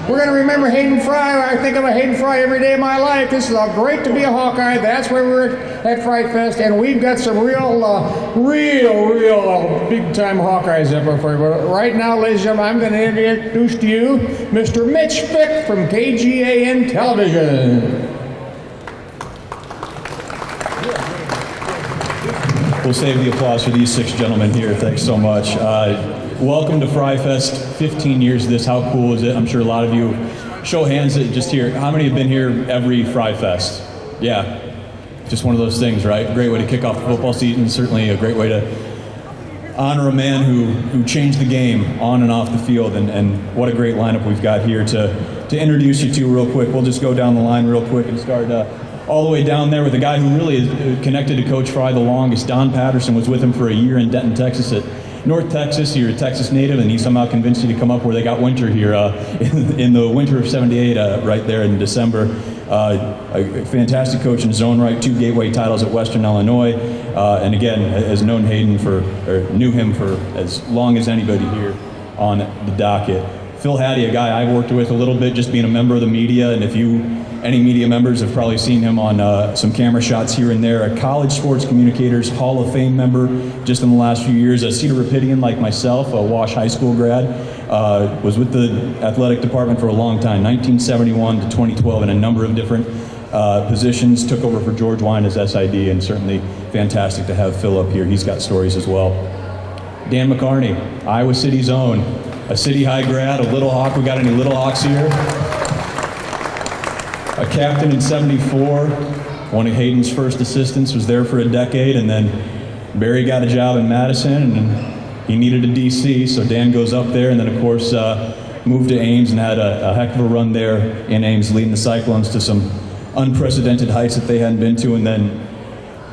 We're going to remember Hayden Fry. I think of a Hayden Fry every day of my life. This is great to be a Hawkeye. That's why we're at FRYfest, and we've got some real big-time Hawkeyes up for you. But right now, ladies and gentlemen, I'm going to introduce to you Mr. Mitch Fick from KGAN Television. We'll save the applause for these 6 gentlemen here. Thanks so much. Welcome to FRYfest. 15 years of this. How cool is it? I'm sure a lot of you show hands just here. How many have been here every FRYfest? Yeah. Just one of those things, right? Great way to kick off the football season. Certainly a great way to honor a man who changed the game on and off the field. And what a great lineup we've got here to introduce you to real quick. We'll just go down the line real quick and start all the way down there with a guy who really is connected to Coach Fry the longest. Don Patterson was with him for a year in Denton, Texas at North Texas. You're a Texas native, and he somehow convinced you to come up where they got winter here in the winter of '78, right there in December. A fantastic coach in his own right, 2 Gateway titles at Western Illinois, and again, has known Hayden knew him for as long as anybody here on the docket. Phil Haddy, a guy I've worked with a little bit, just being a member of the media, and if any media members have probably seen him on some camera shots here and there. A College Sports Communicators Hall of Fame member just in the last few years. A Cedar Rapidian like myself, a Wash High School grad. Was with the athletic department for a long time, 1971 to 2012 in a number of different positions. Took over for George Wine as SID, and certainly fantastic to have Phil up here. He's got stories as well. Dan McCarney, Iowa City's own. A City High grad, a Little Hawk. We got any Little Hawks here? A captain in '74, one of Hayden's first assistants, was there for a decade, and then Barry got a job in Madison, and he needed a DC, so Dan goes up there, and then of course moved to Ames and had a heck of a run there in Ames, leading the Cyclones to some unprecedented heights that they hadn't been to, and then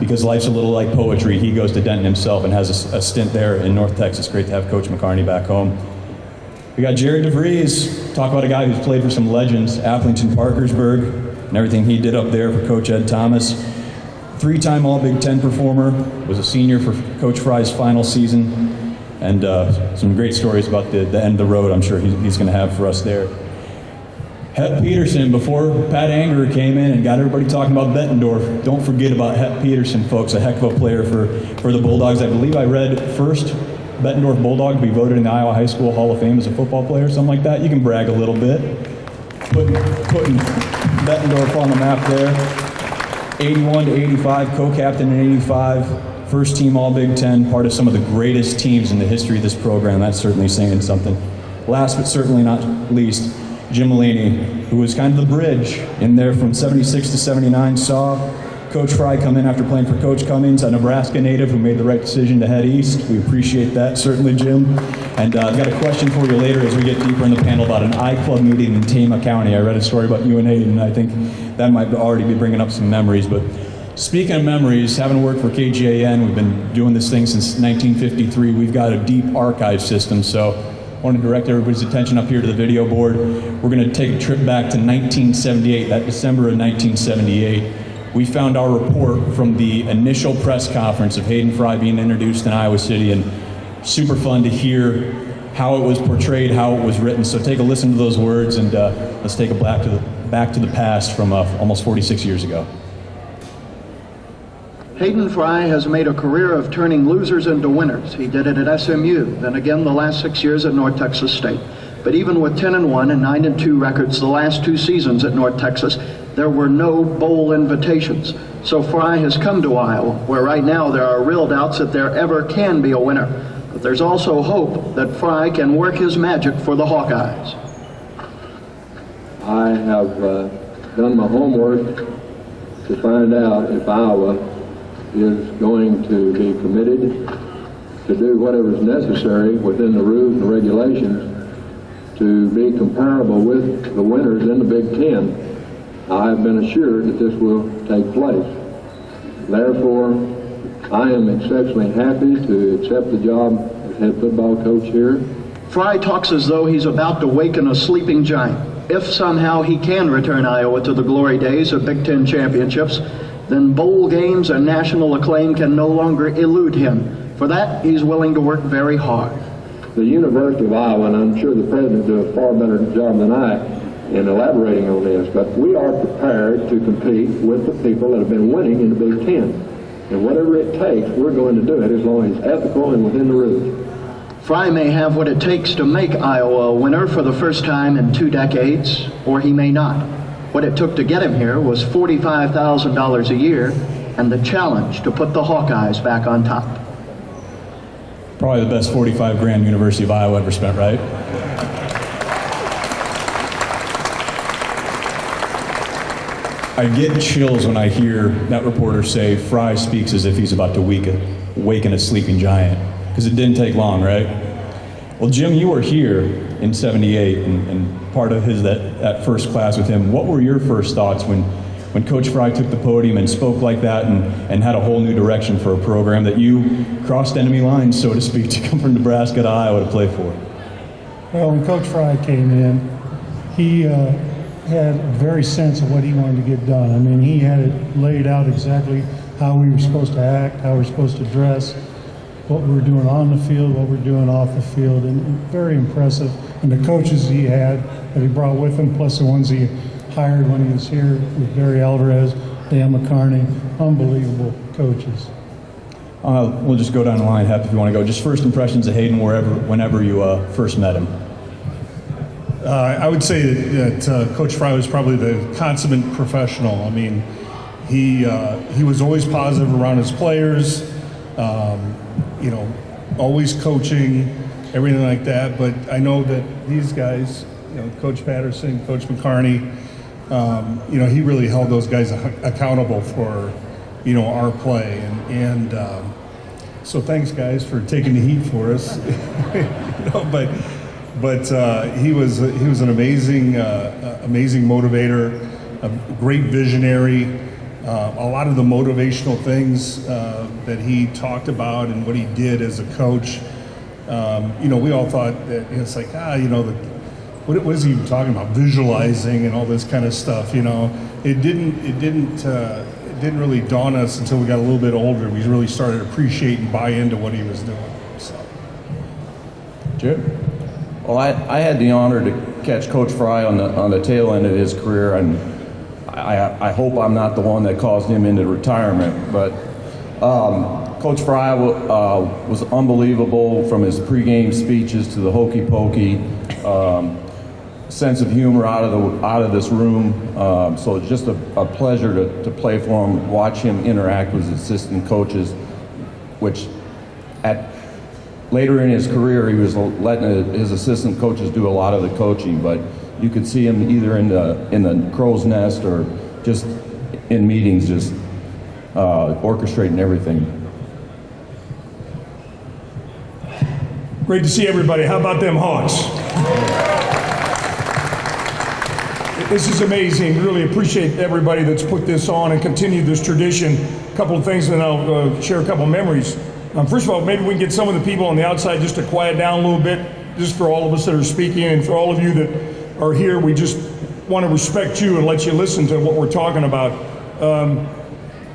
because life's a little like poetry, he goes to Denton himself and has a stint there in North Texas. Great to have Coach McCarney back home. We got Jerry DeVries, talk about a guy who's played for some legends, Appleton Parkersburg, and everything he did up there for Coach Ed Thomas. 3-time All-Big Ten performer, was a senior for Coach Fry's final season, and some great stories about the end of the road I'm sure he's going to have for us there. Hap Peterson, before Pat Anger came in and got everybody talking about Bettendorf, don't forget about Hap Peterson, folks, a heck of a player for the Bulldogs. I believe I read first Bettendorf Bulldog to be voted in the Iowa High School Hall of Fame as a football player, something like that. You can brag a little bit. Putting Bettendorf on the map there. 81 to 85, co-captain in 85, first team All-Big Ten, part of some of the greatest teams in the history of this program. That's certainly saying something. Last but certainly not least, Jim Molini, who was kind of the bridge in there from 76 to 79, saw Coach Fry come in after playing for Coach Cummings, a Nebraska native who made the right decision to head east. We appreciate that, certainly, Jim. And I've got a question for you later as we get deeper in the panel about an I-Club meeting in Tama County. I read a story about you and Hayden, and I think that might already be bringing up some memories. But speaking of memories, having worked for KGAN, we've been doing this thing since 1953. We've got a deep archive system, so I want to direct everybody's attention up here to the video board. We're going to take a trip back to 1978, that December of 1978. We found our report from the initial press conference of Hayden Fry being introduced in Iowa City, and super fun to hear how it was portrayed, how it was written. So take a listen to those words, and let's take it back to the past from almost 46 years ago. Hayden Fry has made a career of turning losers into winners. He did it at SMU, then again the last 6 years at North Texas State. But even with 10-1 and 9-2 records the last 2 seasons at North Texas, there were no bowl invitations. So Fry has come to Iowa, where right now there are real doubts that there ever can be a winner. But there's also hope that Fry can work his magic for the Hawkeyes. I have done my homework to find out if Iowa is going to be committed to do whatever is necessary within the rules and regulations to be comparable with the winners in the Big Ten. I have been assured that this will take place. Therefore, I am exceptionally happy to accept the job as head football coach here. Fry talks as though he's about to waken a sleeping giant. If somehow he can return Iowa to the glory days of Big Ten championships, then bowl games and national acclaim can no longer elude him. For that, he's willing to work very hard. The University of Iowa, and I'm sure the president will do a far better job than I, in elaborating on this, but we are prepared to compete with the people that have been winning in the Big Ten. And whatever it takes, we're going to do it as long as it's ethical and within the rules. Fry may have what it takes to make Iowa a winner for the first time in 2 decades, or he may not. What it took to get him here was $45,000 a year and the challenge to put the Hawkeyes back on top. Probably the best 45 grand University of Iowa ever spent, right? I get chills when I hear that reporter say Fry speaks as if he's about to waken a sleeping giant, because it didn't take long, right? Well, Jim, you were here in '78 and part of that first class with him. What were your first thoughts when Coach Fry took the podium and spoke like that and had a whole new direction for a program that you crossed enemy lines, so to speak, to come from Nebraska to Iowa to play for? Well, when Coach Fry came in, he had a very sense of what he wanted to get done. I mean, he had it laid out exactly how we were supposed to act, how we were supposed to dress, what we were doing on the field, what we were doing off the field, and very impressive. And the coaches he had that he brought with him, plus the ones he hired when he was here with Barry Alvarez, Dan McCarney, unbelievable coaches. We'll just go down the line, Hap, if you want to go. Just first impressions of Hayden whenever you first met him. I would say that Coach Fry was probably the consummate professional. I mean, he was always positive around his players, always coaching, everything like that. But I know that these guys, Coach Patterson, Coach McCarney, he really held those guys accountable for, our play. And so thanks, guys, for taking the heat for us. But he was an amazing motivator, a great visionary. A lot of the motivational things that he talked about and what he did as a coach, we all thought that it's like, what is he even talking about? Visualizing and all this kind of stuff. It didn't really dawn us until we got a little bit older. We really started to appreciate and buy into what he was doing. So, Jim? Well, I had the honor to catch Coach Fry on the tail end of his career, and I hope I'm not the one that caused him into retirement. But Coach Fry was unbelievable, from his pregame speeches to the hokey pokey, sense of humor out of this room. So it's just a pleasure to play for him, watch him interact with his assistant coaches, which later in his career, he was letting his assistant coaches do a lot of the coaching, but you could see him either in the crow's nest or just in meetings, just orchestrating everything. Great to see everybody. How about them Hawks? This is amazing. Really appreciate everybody that's put this on and continued this tradition. A couple of things, and then I'll share a couple of memories. First of all, maybe we can get some of the people on the outside just to quiet down a little bit, just for all of us that are speaking, and for all of you that are here. We just want to respect you and let you listen to what we're talking about.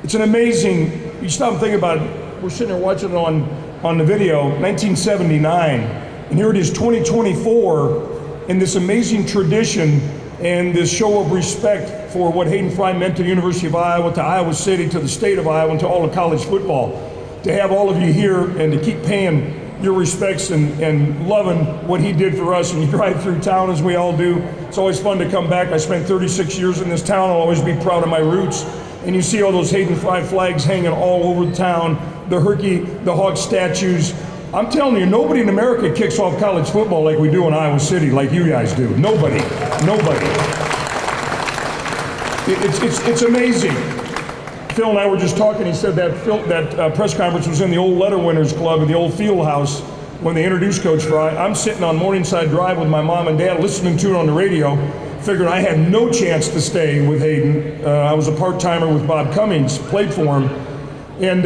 It's an amazing, you stop and think about it, we're sitting there watching it on the video, 1979, and here it is 2024, and this amazing tradition and this show of respect for what Hayden Fry meant to the University of Iowa, to Iowa City, to the state of Iowa, and to all of college football. To have all of you here and to keep paying your respects and loving what he did for us. And you drive through town, as we all do. It's always fun to come back. I spent 36 years in this town. I'll always be proud of my roots. And you see all those Hayden Fry flags hanging all over the town, the Hawk statues. I'm telling you, nobody in America kicks off college football like we do in Iowa City, like you guys do. Nobody. It's amazing. Phil and I were just talking. He said that press conference was in the old Letter Winners Club in the old field house when they introduced Coach Fry. I'm sitting on Morningside Drive with my mom and dad listening to it on the radio, figuring I had no chance to stay with Hayden. I was a part-timer with Bob Cummings, played for him. And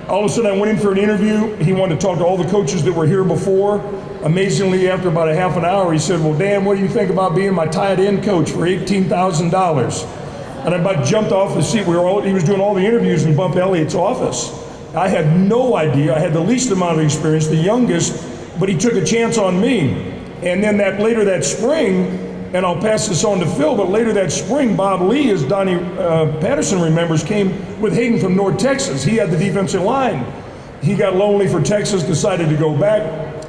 all of a sudden I went in for an interview. He wanted to talk to all the coaches that were here before. Amazingly, after about a half an hour, he said, "Well, Dan, what do you think about being my tight end coach for $18,000? And I about jumped off the seat. He was doing all the interviews in Bump Elliott's office. I had no idea. I had the least amount of experience, the youngest, but he took a chance on me. And then later that spring, and I'll pass this on to Phil, but later that spring, Bob Lee, as Donnie Patterson remembers, came with Hayden from North Texas. He had the defensive line. He got lonely for Texas, decided to go back.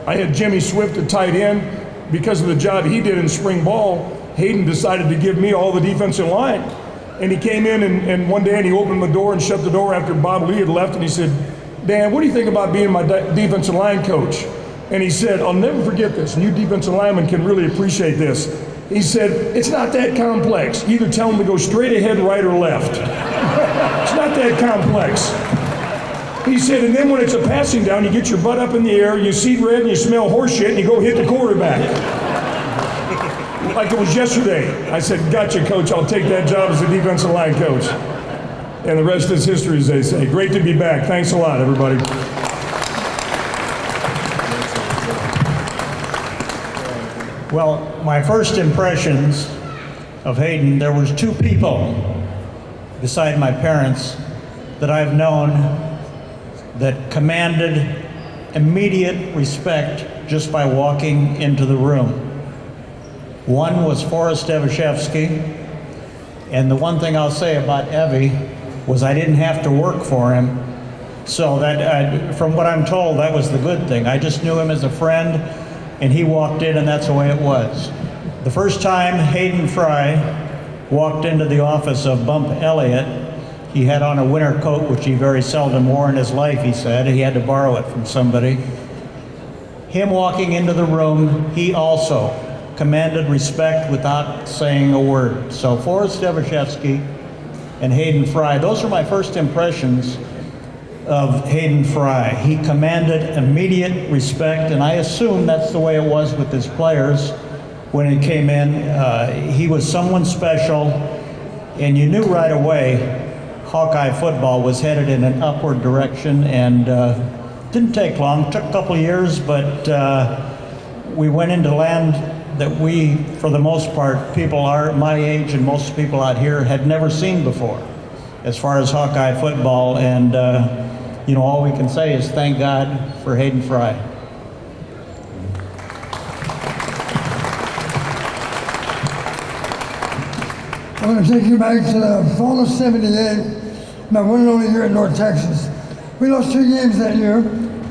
I had Jimmy Swift at tight end. Because of the job he did in spring ball, Hayden decided to give me all the defensive line. And he came in and one day and he opened the door and shut the door after Bob Lee had left, and he said, Dan, what do you think about being my defensive line coach? And he said, I'll never forget this, and you defensive linemen can really appreciate this. He said, it's not that complex. Either tell them to go straight ahead, right, or left. It's not that complex. He said, and then when it's a passing down, you get your butt up in the air, you see red, and you smell horse shit, and you go hit the quarterback. Like it was yesterday. I said, gotcha, coach, I'll take that job as a defensive line coach. And the rest is history, as they say. Great to be back. Thanks a lot, everybody. Well, my first impressions of Hayden, there was two people beside my parents that I've known that commanded immediate respect just by walking into the room. One was Forrest Evashevsky, and the one thing I'll say about Evie was I didn't have to work for him, so that from what I'm told, that was the good thing. I just knew him as a friend, and he walked in, and that's the way it was. The first time Hayden Fry walked into the office of Bump Elliott, he had on a winter coat, which he very seldom wore in his life, he said. He had to borrow it from somebody. Him walking into the room, he also commanded respect without saying a word. So Forrest Evashevsky and Hayden Fry, those are my first impressions of Hayden Fry. He commanded immediate respect, and I assume that's the way it was with his players when he came in. He was someone special, and you knew right away Hawkeye football was headed in an upward direction, and didn't take long. It took a couple of years, but we went into land that we, for the most part, people are my age and most people out here had never seen before as far as Hawkeye football, and you know, all we can say is thank God for Hayden Fry. I want to take you back to the fall of '78, my one and only year in North Texas. We lost 2 games that year.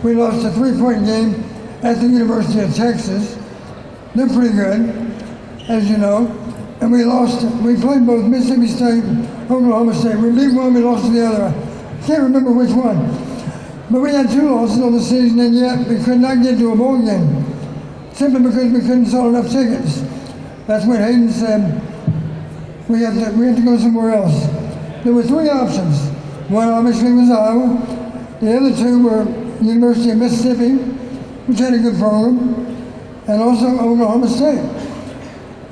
We lost a 3-point game at the University of Texas. They're pretty good, as you know. And we played both Mississippi State and Oklahoma State. We beat one, we lost to the other. I can't remember which one. But we had 2 losses on the season, and yet we could not get to a bowl game, simply because we couldn't sell enough tickets. That's when Hayden said, we have to go somewhere else. There were 3 options. One obviously was Iowa. The other 2 were University of Mississippi, which had a good program, and also Oklahoma State.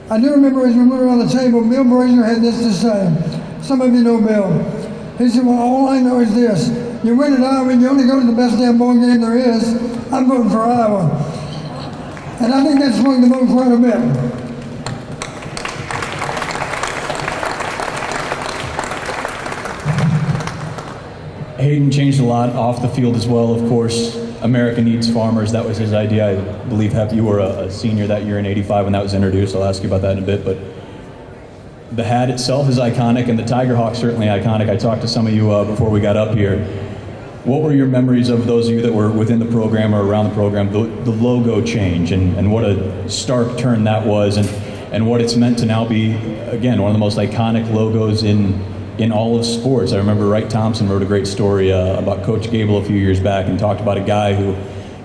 I do remember as we went around the table, Bill Brazier had this to say. Some of you know Bill. He said, well, all I know is this. You win at Iowa and you only go to the best damn bowl game there is. I'm voting for Iowa. And I think that swung the vote quite a bit. Hayden changed a lot off the field as well, of course. America needs farmers. That was his idea. I believe, Hap, you were a senior that year in '85 when that was introduced. I'll ask you about that in a bit. But the hat itself is iconic, and the Tiger Hawk certainly iconic. I talked to some of you before we got up here. What were your memories of those of you that were within the program or around the program, the logo change, and what a stark turn that was, and what it's meant to now be, again, one of the most iconic logos in all of sports? I remember Wright Thompson wrote a great story about Coach Gable a few years back and talked about a guy who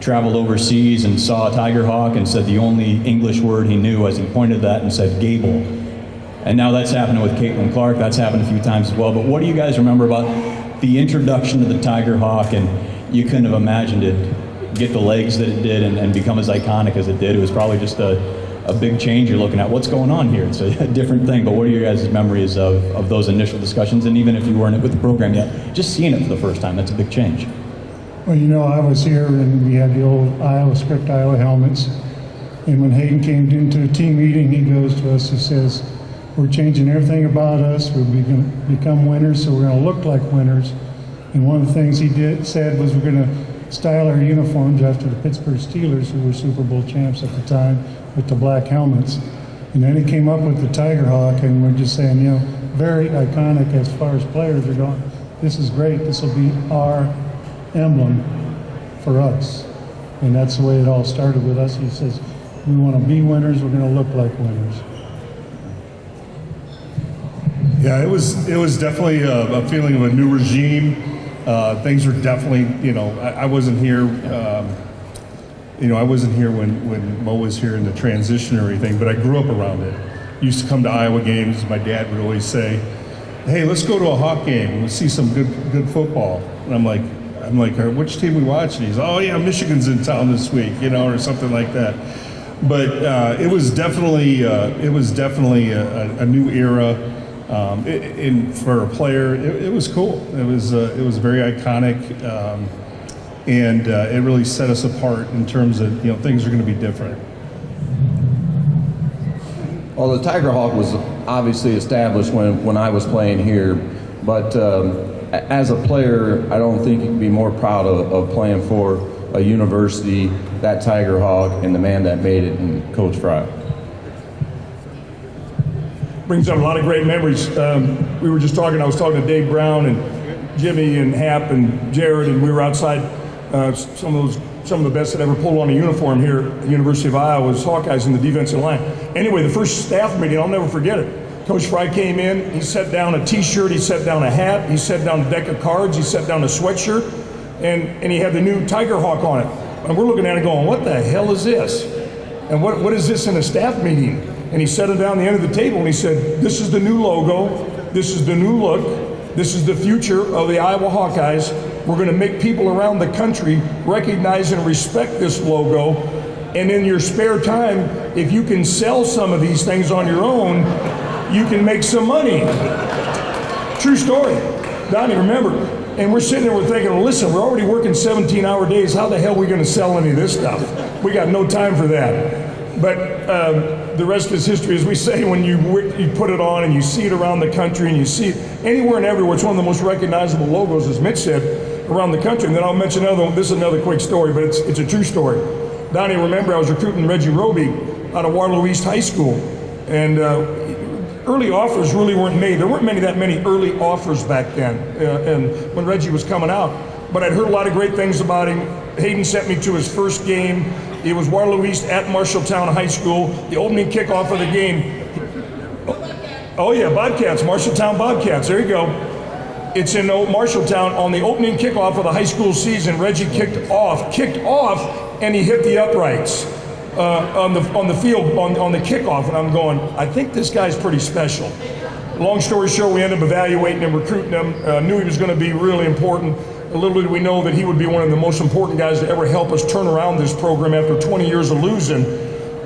traveled overseas and saw a Tiger Hawk and said the only English word he knew as he pointed at that and said Gable. And now that's happening with Caitlin Clark. That's happened a few times as well. But what do you guys remember about the introduction to the Tiger Hawk? And you couldn't have imagined it get the legs that it did and become as iconic as it did. It was probably just a big change. You're looking at what's going on here. It's a different thing. But what are your guys' memories of those initial discussions? And even if you weren't with the program yet, just seeing it for the first time, that's a big change. Well, you know, I was here and we had the old Iowa script Iowa helmets. And when Hayden came into a team meeting, he goes to us, he says, we're changing everything about us. We're going to become winners, so we're going to look like winners. And one of the things he said was we're going to style our uniforms after the Pittsburgh Steelers, who were Super Bowl champs at the time, with the black helmets. And then he came up with the Tiger Hawk, and we're just saying, you know, very iconic as far as players are going. This is great. This will be our emblem for us. And that's the way it all started with us. He says, we want to be winners. We're going to look like winners. Yeah, it was definitely a feeling of a new regime. Things are definitely, you know, I wasn't here. I wasn't here when Mo was here in the transition or anything, but I grew up around it. Used to come to Iowa games. My dad would always say, "Hey, let's go to a Hawk game and we'll see some good football." And I'm like, "Which team we watching?" He's, "Oh yeah, Michigan's in town this week," you know, or something like that. But it was definitely a new era. And for a player, it was cool. It was very iconic, and it really set us apart in terms of, you know, things are going to be different. Well, the Tiger Hawk was obviously established when I was playing here, but as a player, I don't think you can be more proud of playing for a university, that Tiger Hawk, and the man that made it, and Coach Fry. Brings up a lot of great memories. I was talking to Dave Brown and Jimmy and Hap and Jared, and we were outside. Some of the best that ever pulled on a uniform here at the University of Iowa was Hawkeyes in the defensive line. Anyway, the first staff meeting, I'll never forget it. Coach Fry came in, he set down a t-shirt, he set down a hat, he set down a deck of cards, he set down a sweatshirt, and he had the new Tiger Hawk on it. And we're looking at it going, what the hell is this? And what is this in a staff meeting? And he set it down the end of the table and he said, this is the new logo, this is the new look, this is the future of the Iowa Hawkeyes. We're going to make people around the country recognize and respect this logo. And in your spare time, if you can sell some of these things on your own, you can make some money. True story. Donnie, remember, and we're sitting there, we're thinking, well, listen, we're already working 17-hour days. How the hell are we going to sell any of this stuff? We got no time for that. But the rest is history, as we say, when you put it on and you see it around the country and you see it anywhere and everywhere. It's one of the most recognizable logos, as Mitch said, around the country. And then I'll mention another one. This is another quick story, but it's a true story. Donnie, remember I was recruiting Reggie Roby out of Waterloo East High School. And early offers really weren't made. There weren't that many early offers back then, and when Reggie was coming out. But I'd heard a lot of great things about him. Hayden sent me to his first game. It was Waterloo East at Marshalltown High School. The opening kickoff of the game. Oh yeah, Bobcats, Marshalltown Bobcats, there you go. It's in Marshalltown. On the opening kickoff of the high school season, Reggie kicked off, and he hit the uprights on the field on the kickoff. And I'm going, I think this guy's pretty special. Long story short, we ended up evaluating him, recruiting him, knew he was going to be really important. Little did we know that he would be one of the most important guys to ever help us turn around this program after 20 years of losing.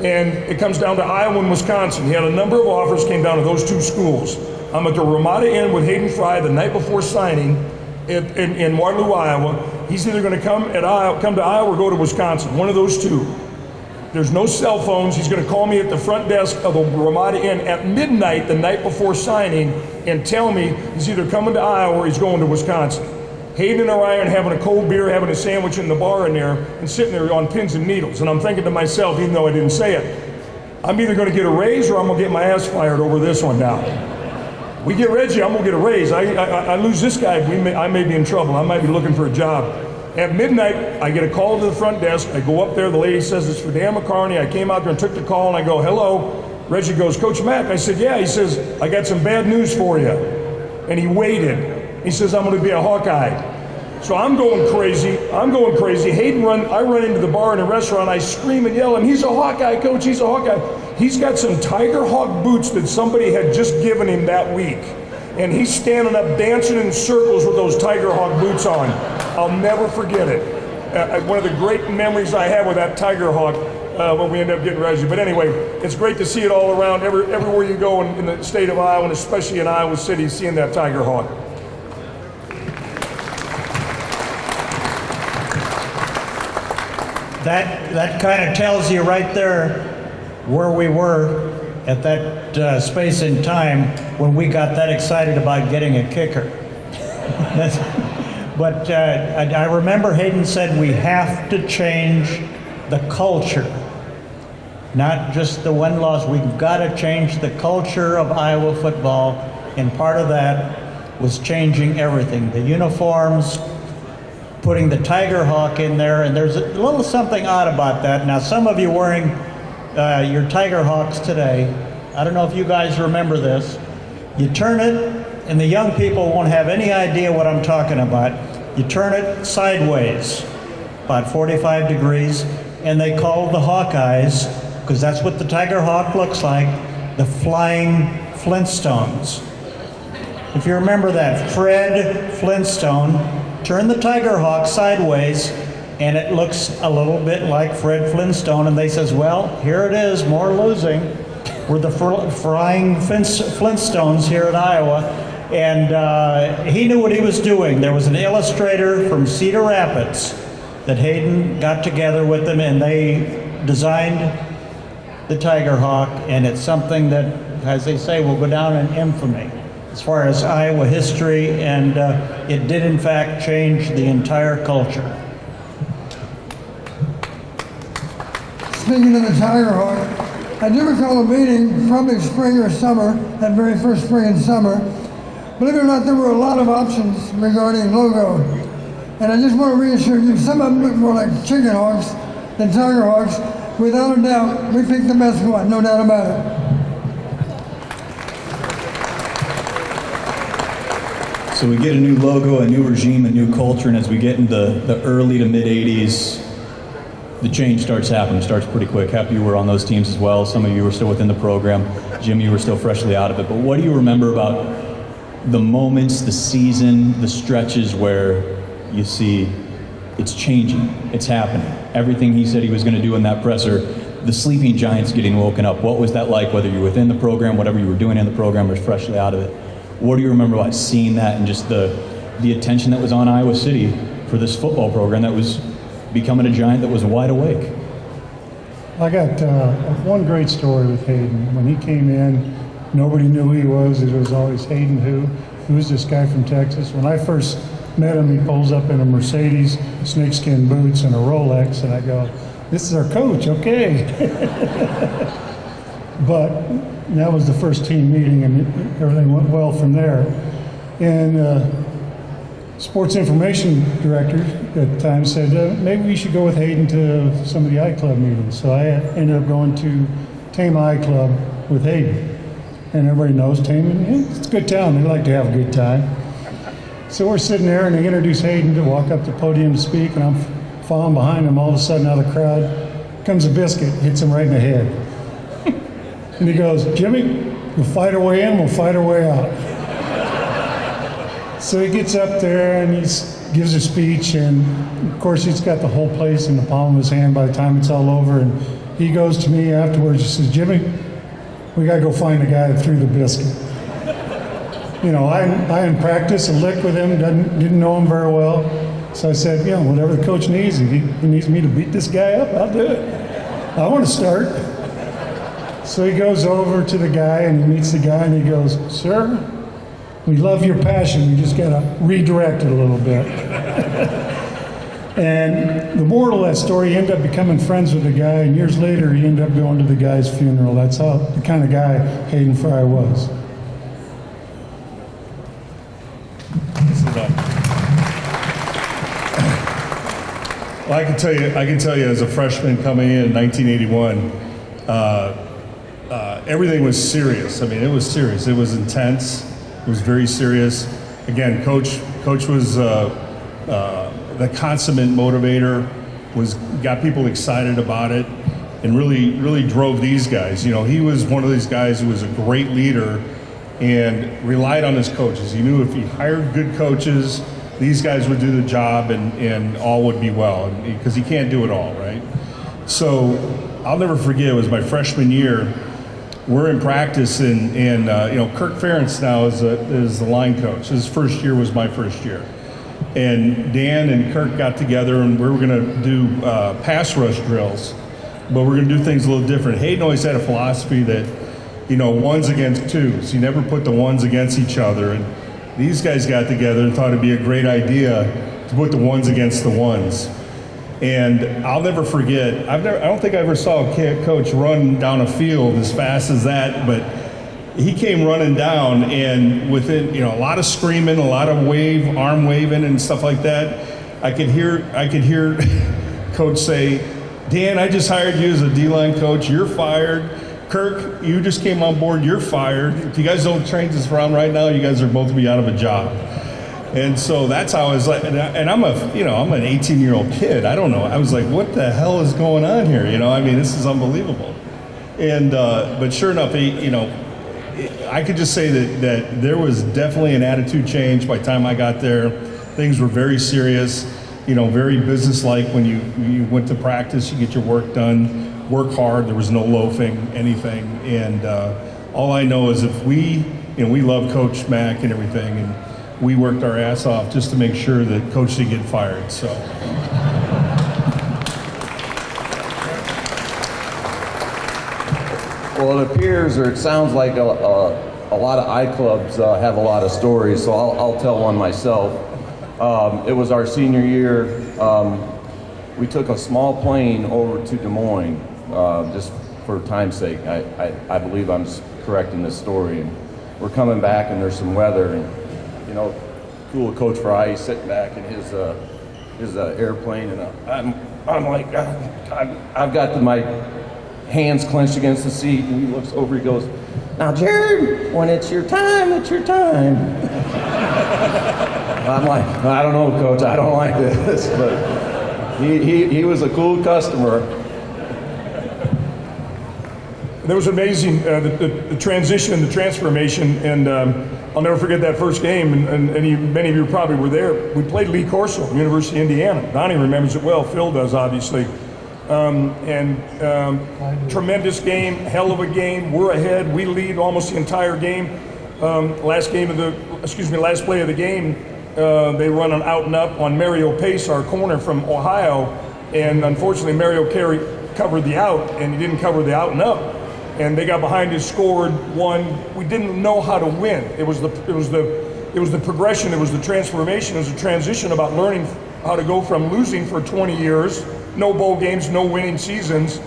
And it comes down to Iowa and Wisconsin. He had a number of offers, came down to those two schools. I'm at the Ramada Inn with Hayden Fry the night before signing in Waterloo, Iowa. He's either going to come to Iowa or go to Wisconsin, one of those two. There's no cell phones. He's going to call me at the front desk of the Ramada Inn at midnight the night before signing and tell me he's either coming to Iowa or he's going to Wisconsin. Hayden and I are having a cold beer, having a sandwich in the bar in there, and sitting there on pins and needles. And I'm thinking to myself, even though I didn't say it, I'm either going to get a raise or I'm going to get my ass fired over this one now. We get Reggie, I'm going to get a raise. I lose this guy, I may be in trouble. I might be looking for a job. At midnight, I get a call to the front desk. I go up there. The lady says, it's for Dan McCarney. I came out there and took the call, and I go, hello. Reggie goes, Coach Mack. I said, yeah. He says, I got some bad news for you. And he waited. He says, I'm going to be a Hawkeye. So I'm going crazy. Hayden I run into the bar in a restaurant. I scream and yell, and he's a Hawkeye, Coach. He's a Hawkeye. He's got some Tiger Hawk boots that somebody had just given him that week. And he's standing up dancing in circles with those Tiger Hawk boots on. I'll never forget it. One of the great memories I have with that Tiger Hawk when we ended up getting Reggie. But anyway, it's great to see it all around. Everywhere you go in the state of Iowa, and especially in Iowa City, seeing that Tiger Hawk. That kind of tells you right there where we were at that space in time when we got that excited about getting a kicker. But I remember Hayden said we have to change the culture. not just the win-loss. We've got to change the culture of Iowa football, and part of that was changing everything. The uniforms, putting the Tiger Hawk in there, and there's a little something odd about that. Now, some of you wearing your Tiger Hawks today, I don't know if you guys remember this. You turn it, and the young people won't have any idea what I'm talking about. You turn it sideways, about 45 degrees, and they call the Hawkeyes, because that's what the Tiger Hawk looks like, the Flying Flintstones. If you remember that, Fred Flintstone turned the Tiger Hawk sideways, and it looks a little bit like Fred Flintstone, and they says, well, here it is, more losing. We're the Flying Flintstones here in Iowa, and he knew what he was doing. There was an illustrator from Cedar Rapids that Hayden got together with them, and they designed the Tiger Hawk, and it's something that, as they say, will go down in infamy as far as Iowa history, and it did in fact change the entire culture. Speaking of the Tiger Hawk, I do recall a meeting, probably spring or summer, that very first spring and summer. Believe it or not, there were a lot of options regarding logo. And I just want to reassure you, some of them look more like chicken hawks than Tiger Hawks. Without a doubt, we picked the best one, no doubt about it. So we get a new logo, a new regime, a new culture, and as we get into the early to mid 80s, the change starts happening, starts pretty quick. Hap, you were on those teams as well. Some of you were still within the program. Jim, you were still freshly out of it. But what do you remember about the moments, the season, the stretches where you see it's changing, it's happening? Everything he said he was going to do in that presser, the sleeping giants getting woken up. What was that like, whether you were within the program, whatever you were doing in the program, or freshly out of it? What do you remember about seeing that and just the attention that was on Iowa City for this football program that was becoming a giant that was wide awake? I got one great story with Hayden. When he came in, nobody knew who he was. It was always Hayden who's this guy from Texas. When I first met him, he pulls up in a Mercedes, snakeskin boots, and a Rolex, and I go, this is our coach, okay. But that was the first team meeting, and everything went well from there. And sports information director at the time said, maybe we should go with Hayden to some of the I-Club meetings. So I ended up going to Tame I-Club with Hayden. And everybody knows Tame, it's a good town, they like to have a good time. So we're sitting there, and they introduce Hayden to walk up to the podium to speak, and I'm following behind him. All of a sudden, out of the crowd comes a biscuit, hits him right in the head. And he goes, Jimmy, we'll fight our way in, we'll fight our way out. So he gets up there, and he gives a speech, and of course, he's got the whole place in the palm of his hand by the time it's all over. And he goes to me afterwards, he says, Jimmy, we got to go find the guy that threw the biscuit. You know, I in practice, a lick with him, didn't know him very well. So I said, whatever the coach needs, if he needs me to beat this guy up, I'll do it. I want to start. So he goes over to the guy, and he meets the guy, and he goes, sir, we love your passion, you just got to redirect it a little bit. And the moral of that story, he ended up becoming friends with the guy, and years later, he ended up going to the guy's funeral. That's how the kind of guy Hayden Fry was. Well, I can tell you as a freshman coming in 1981, everything was serious. I mean, it was serious. It was intense. It was very serious. Again, Coach was the consummate motivator, got people excited about it, and really drove these guys. He was one of these guys who was a great leader and relied on his coaches. He knew if he hired good coaches, these guys would do the job and all would be well, because he can't do it all, right? So I'll never forget, it was my freshman year. We're in practice, and Kirk Ferentz now is the line coach. His first year was my first year. And Dan and Kirk got together, and we were going to do pass rush drills, but we're going to do things a little different. Hayden always had a philosophy that, ones against twos. He never put the ones against each other. And these guys got together and thought it'd be a great idea to put the ones against the ones. And I'll never forget, I don't think I ever saw a coach run down a field as fast as that, but he came running down, and within, a lot of screaming, a lot of arm waving and stuff like that, I could hear Coach say, Dan, I just hired you as a D-line coach, you're fired. Kirk, you just came on board, you're fired. If you guys don't change this around right now, you guys are both to be out of a job. And so that's how I was like, and I'm an 18-year-old kid. I don't know. I was like, what the hell is going on here? This is unbelievable. And but sure enough, I could just say that there was definitely an attitude change by the time I got there. Things were very serious, very businesslike. When you went to practice, you get your work done, work hard. There was no loafing, anything. And all I know is if we love Coach Mack and everything, and we worked our ass off just to make sure that Coach didn't get fired. So. Well, it appears, or it sounds like a lot of I-clubs have a lot of stories, so I'll tell one myself. It was our senior year. We took a small plane over to Des Moines, just for time's sake. I believe I'm correct in this story. And we're coming back, and there's some weather, and cool Coach Fry, he's sitting back in his airplane, and I'm like, I've got my hands clenched against the seat, and he looks over, he goes, now Jared, when it's your time, it's your time. I'm like, I don't know, Coach, I don't like this, but he was a cool customer. That was amazing, the transition, the transformation, and I'll never forget that first game, and many of you probably were there. We played Lee Corso, University of Indiana. Donnie remembers it well, Phil does, obviously. Tremendous game, hell of a game. We're ahead, we lead almost the entire game. Last play of the game, they run an out and up on Mario Pace, our corner from Ohio, and unfortunately Mario covered the out, and he didn't cover the out and up. And they got behind us, scored, won. We didn't know how to win. It was the progression, it was the transformation, it was the transition about learning how to go from losing for 20 years, no bowl games, no winning seasons,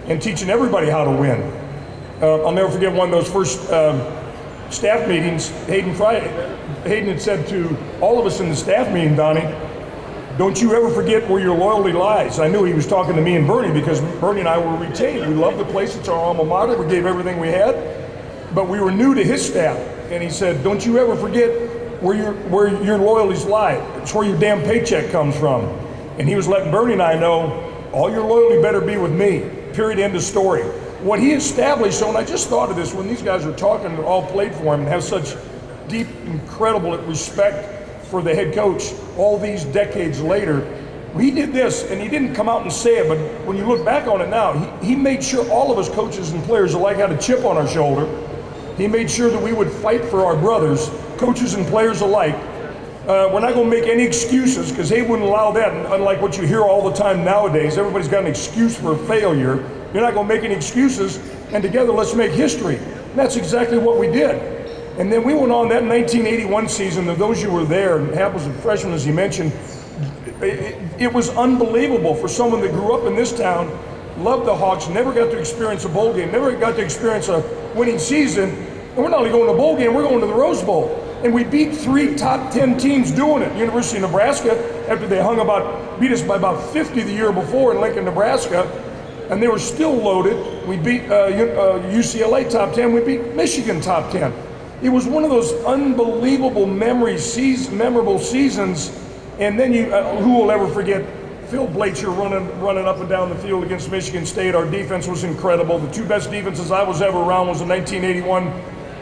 and teaching everybody how to win. I'll never forget one of those first staff meetings. Hayden had said to all of us in the staff meeting, Donnie, don't you ever forget where your loyalty lies. I knew he was talking to me and Bernie because Bernie and I were retained. We loved the place, it's our alma mater, we gave everything we had, but we were new to his staff. And he said, don't you ever forget where your loyalties lie. It's where your damn paycheck comes from. And he was letting Bernie and I know, all your loyalty better be with me, period, end of story. What he established, and I just thought of this when these guys are talking and all played for him and have such deep, incredible respect for the head coach all these decades later. He did this, and he didn't come out and say it, but when you look back on it now, he made sure all of us coaches and players alike had a chip on our shoulder. He made sure that we would fight for our brothers, coaches and players alike. We're not going to make any excuses, because he wouldn't allow that, and unlike what you hear all the time nowadays, everybody's got an excuse for failure. You're not going to make any excuses, and together let's make history. And that's exactly what we did. And then we went on that 1981 season, and those you were there, and Hap was a freshman, as you mentioned, it was unbelievable for someone that grew up in this town, loved the Hawks, never got to experience a bowl game, never got to experience a winning season, and we're not only going to a bowl game, we're going to the Rose Bowl. And we beat 3 top 10 teams doing it. University of Nebraska, after they beat us by about 50 the year before in Lincoln, Nebraska, and they were still loaded. We beat UCLA top 10, we beat Michigan top 10. It was one of those unbelievable memorable seasons. And then who will ever forget Phil Blacher running up and down the field against Michigan State. Our defense was incredible. The two best defenses I was ever around was the 1981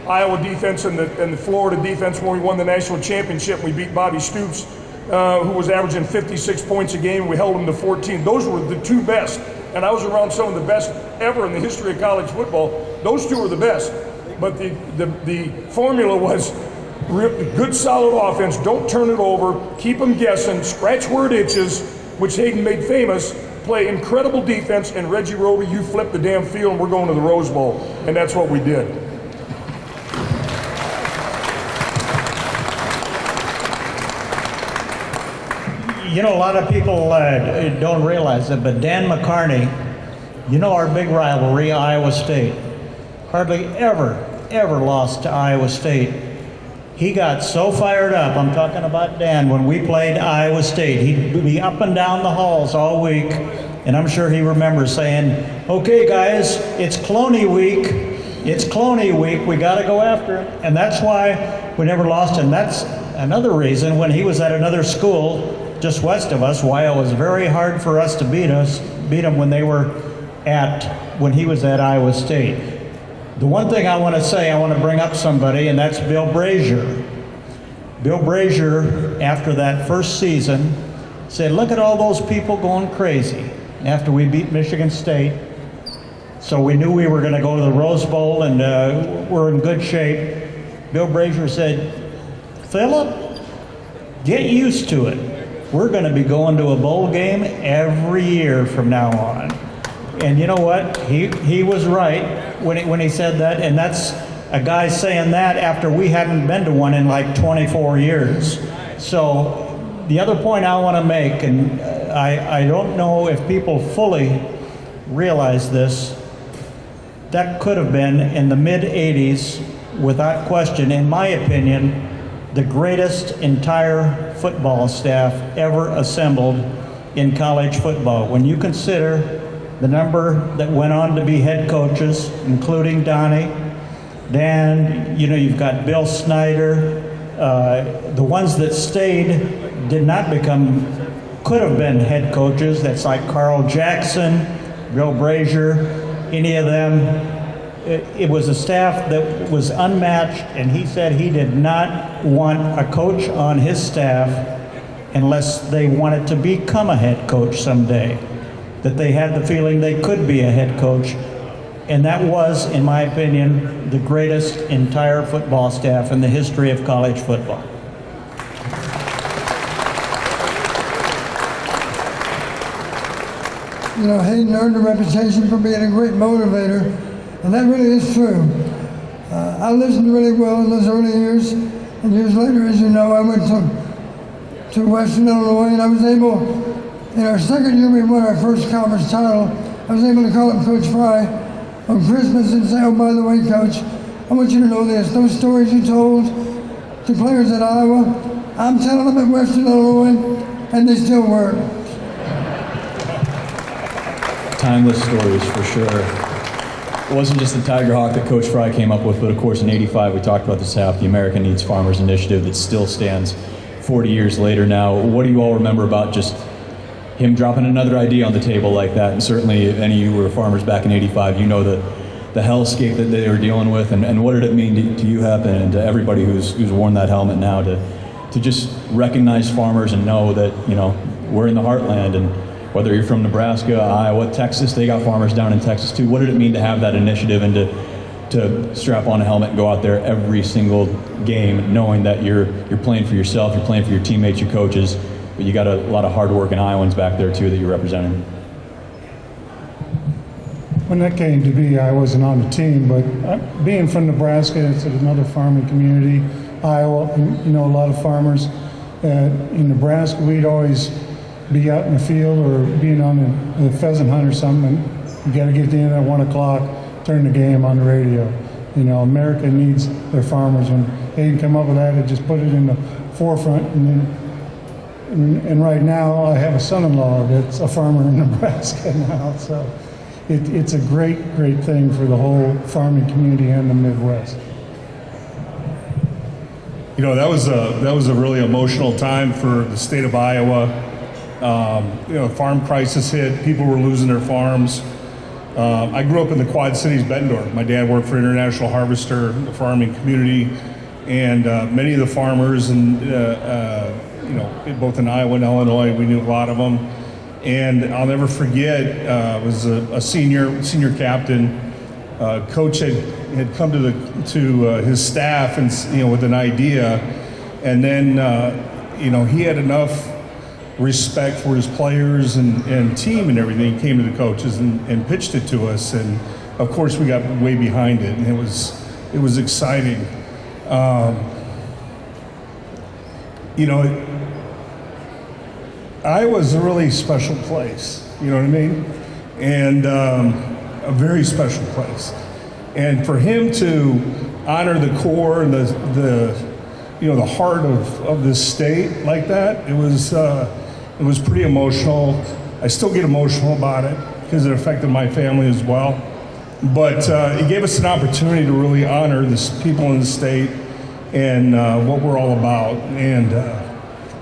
Iowa defense and the Florida defense when we won the national championship. We beat Bobby Stoops, who was averaging 56 points a game. We held him to 14. Those were the two best. And I was around some of the best ever in the history of college football. Those two were the best. But the formula was good, solid offense. Don't turn it over. Keep them guessing. Scratch where it itches, which Hayden made famous. Play incredible defense. And Reggie Roby, you flip the damn field, and we're going to the Rose Bowl. And that's what we did. You know, a lot of people don't realize it, but Dan McCarney, you know our big rivalry, Iowa State, hardly ever lost to Iowa State. He got so fired up, I'm talking about Dan, when we played Iowa State. He'd be up and down the halls all week, and I'm sure he remembers saying, okay guys, it's Cloney week. It's Cloney week, we gotta go after him. And that's why we never lost him. That's another reason when he was at another school just west of us, why it was very hard for us to beat him when he was at Iowa State. The one thing I want to say, I want to bring up somebody, and that's Bill Brazier. Bill Brazier, after that first season, said, look at all those people going crazy after we beat Michigan State. So we knew we were going to go to the Rose Bowl, and we're in good shape. Bill Brazier said, Philip, get used to it. We're going to be going to a bowl game every year from now on. And you know what? He was right when he said that, and that's a guy saying that after we haven't been to one in like 24 years. So the other point I want to make, and I don't know if people fully realize this, that could have been in the mid-'80s, without question, in my opinion, the greatest entire football staff ever assembled in college football. When you consider the number that went on to be head coaches, including Donnie, Dan, you know, you've got Bill Snyder. The ones that stayed did not could have been head coaches. That's like Carl Jackson, Bill Brazier, any of them. It was a staff that was unmatched, and he said he did not want a coach on his staff unless they wanted to become a head coach someday, that they had the feeling they could be a head coach. And that was, in my opinion, the greatest entire football staff in the history of college football. You know, Hayden earned a reputation for being a great motivator, and that really is true. I listened really well in those early years, and years later, as you know, I went to Western Illinois, and I was able, in our second year we won our first conference title, I was able to call up Coach Fry on Christmas and say, oh, by the way, Coach, I want you to know this. Those stories you told to players at Iowa, I'm telling them at Western Illinois, and they still work. Timeless stories for sure. It wasn't just the Tiger Hawk that Coach Fry came up with, but of course in '85 we talked about this half, the American Needs Farmers Initiative that still stands 40 years later now. What do you all remember about just him dropping another idea on the table like that? And certainly if any of you were farmers back in '85, you know the hellscape that they were dealing with, and what did it mean to you, Hap, and to everybody who's worn that helmet now to just recognize farmers and know that, you know, we're in the heartland, and whether you're from Nebraska, Iowa, Texas, they got farmers down in Texas too. What did it mean to have that initiative and to strap on a helmet and go out there every single game knowing that you're playing for yourself, you're playing for your teammates, your coaches, but you got a lot of hard-working Iowans back there too that you're representing? When that came to be, I wasn't on the team, but being from Nebraska, it's another farming community. Iowa, you know, a lot of farmers. In Nebraska, we'd always be out in the field or being on a pheasant hunt or something, and you got to get in at 1 o'clock, turn the game on the radio. You know, America needs their farmers. When Hayden come up with that, it just put it in the forefront. And right now, I have a son-in-law that's a farmer in Nebraska now, so it's a great thing for the whole farming community and the Midwest. You know, that was a really emotional time for the state of Iowa. You know, farm crisis hit. People were losing their farms. I grew up in the Quad Cities, Bettendorf. My dad worked for International Harvester, the farming community, and many of the farmers, and you know, both in Iowa and Illinois, we knew a lot of them. And I'll never forget, was a senior captain. Coach had come to his staff and, you know, with an idea, and then you know, he had enough respect for his players and team and everything. He came to the coaches and pitched it to us, and of course we got way behind it, and it was exciting. You know, Iowa's a really special place, you know what I mean? And a very special place. And for him to honor the core and the heart of this state like that, it was pretty emotional. I still get emotional about it because it affected my family as well. But it gave us an opportunity to really honor the people in the state and what we're all about. And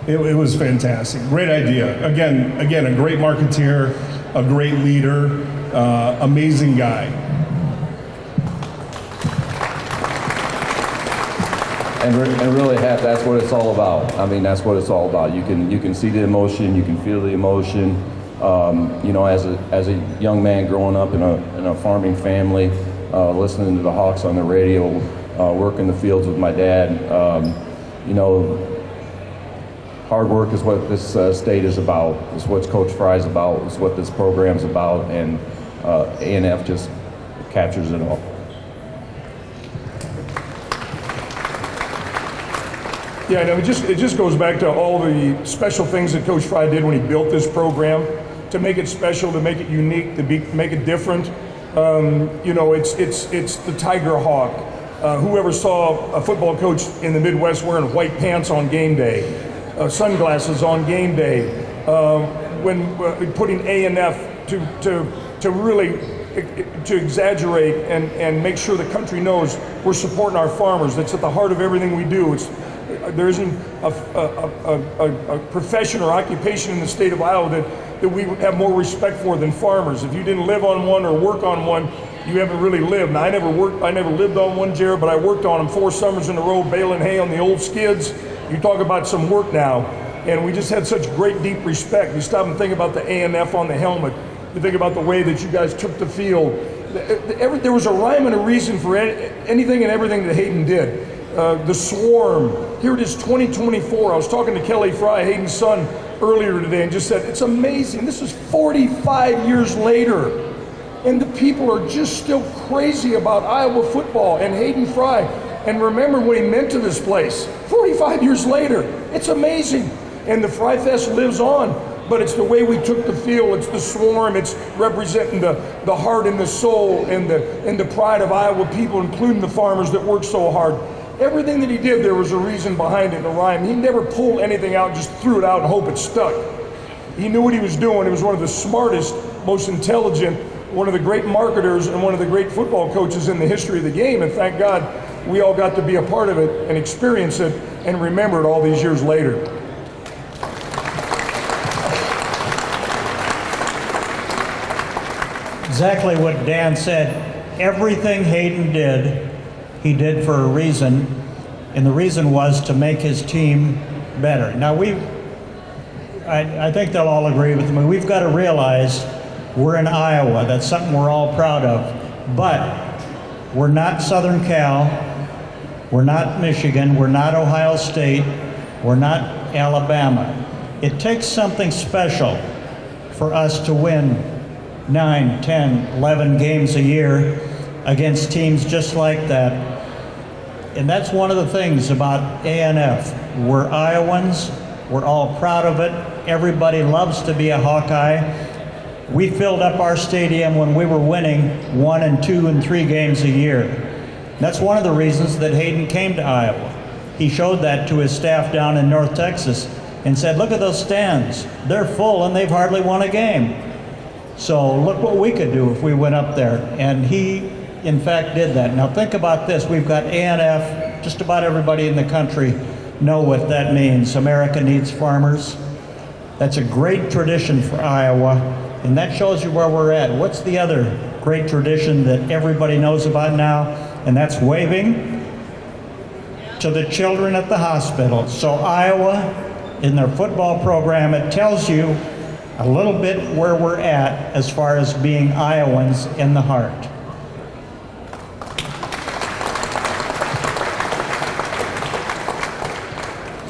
it was fantastic. Great idea. Again, a great marketeer, a great leader, amazing guy. And really, Hap, that's what it's all about. I mean, that's what it's all about. You can see the emotion, you can feel the emotion. As a young man growing up in a farming family, listening to the Hawks on the radio, working the fields with my dad. Hard work is what this state is about. It's what Coach Fry's about. It's what this program's about, and A&F just captures it all. Yeah, no, it just goes back to all the special things that Coach Fry did when he built this program, to make it special, to make it unique, to make it different. It's the Tiger Hawk. Whoever saw a football coach in the Midwest wearing white pants on game day, sunglasses on game day, when putting A&F to really to exaggerate and make sure the country knows we're supporting our farmers. That's at the heart of everything we do. There isn't a profession or occupation in the state of Iowa that we have more respect for than farmers. If you didn't live on one or work on one, you haven't really lived. Now, I never lived on one, Jared, but I worked on them 4 summers in a row, baling hay on the old skids. You talk about some work now, and we just had such great, deep respect. You stop and think about the A&F on the helmet. You think about the way that you guys took the field. There was a rhyme and a reason for anything and everything that Hayden did. The swarm. Here it is, 2024. I was talking to Kelly Fry, Hayden's son, earlier today, and just said, it's amazing. This is 45 years later, and the people are just still crazy about Iowa football and Hayden Fry. And remember what he meant to this place 45 years later. It's amazing. And the FRYfest lives on. But it's the way we took the field, it's the swarm, it's representing the heart and the soul and the pride of Iowa people, including the farmers that work so hard. Everything that he did, there was a reason behind it, a rhyme. He never pulled anything out, just threw it out and hope it stuck. He knew what he was doing. He was one of the smartest, most intelligent, one of the great marketers, and one of the great football coaches in the history of the game. And thank God we all got to be a part of it and experience it and remember it all these years later. Exactly what Dan said. Everything Hayden did, he did for a reason, and the reason was to make his team better. Now I think they'll all agree with me. We've got to realize we're in Iowa. That's something we're all proud of. But we're not Southern Cal. We're not Michigan. We're not Ohio State. We're not Alabama. It takes something special for us to win 9, 10, 11 games a year against teams just like that. And that's one of the things about A&F. We're Iowans. We're all proud of it. Everybody loves to be a Hawkeye. We filled up our stadium when we were winning 1 and 2 and 3 games a year. That's one of the reasons that Hayden came to Iowa. He showed that to his staff down in North Texas and said, look at those stands. They're full and they've hardly won a game. So look what we could do if we went up there. And he, in fact, did that. Now think about this. We've got A&F. Just about everybody in the country know what that means. America needs farmers. That's a great tradition for Iowa. And that shows you where we're at. What's the other great tradition that everybody knows about now? And that's waving to the children at the hospital. So Iowa, in their football program, it tells you a little bit where we're at as far as being Iowans in the heart.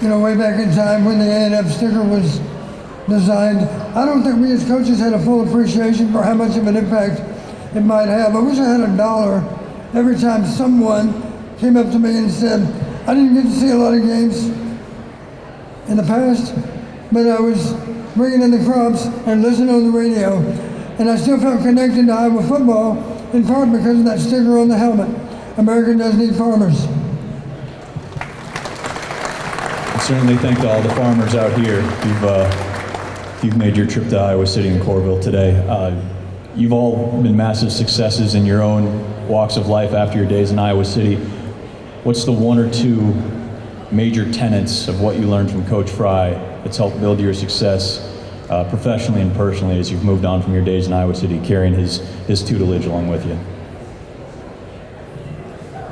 You know, way back in time when the A&F sticker was designed, I don't think we as coaches had a full appreciation for how much of an impact it might have. I wish I had $1 every time someone came up to me and said, I didn't get to see a lot of games in the past, but I was bringing in the crops and listening on the radio, and I still felt connected to Iowa football, in part because of that sticker on the helmet. America does need farmers. And certainly thank to all the farmers out here. You've made your trip to Iowa City and Coralville today. You've all been massive successes in your own walks of life after your days in Iowa City. What's the one or two major tenets of what you learned from Coach Fry that's helped build your success professionally and personally as you've moved on from your days in Iowa City, carrying his tutelage along with you?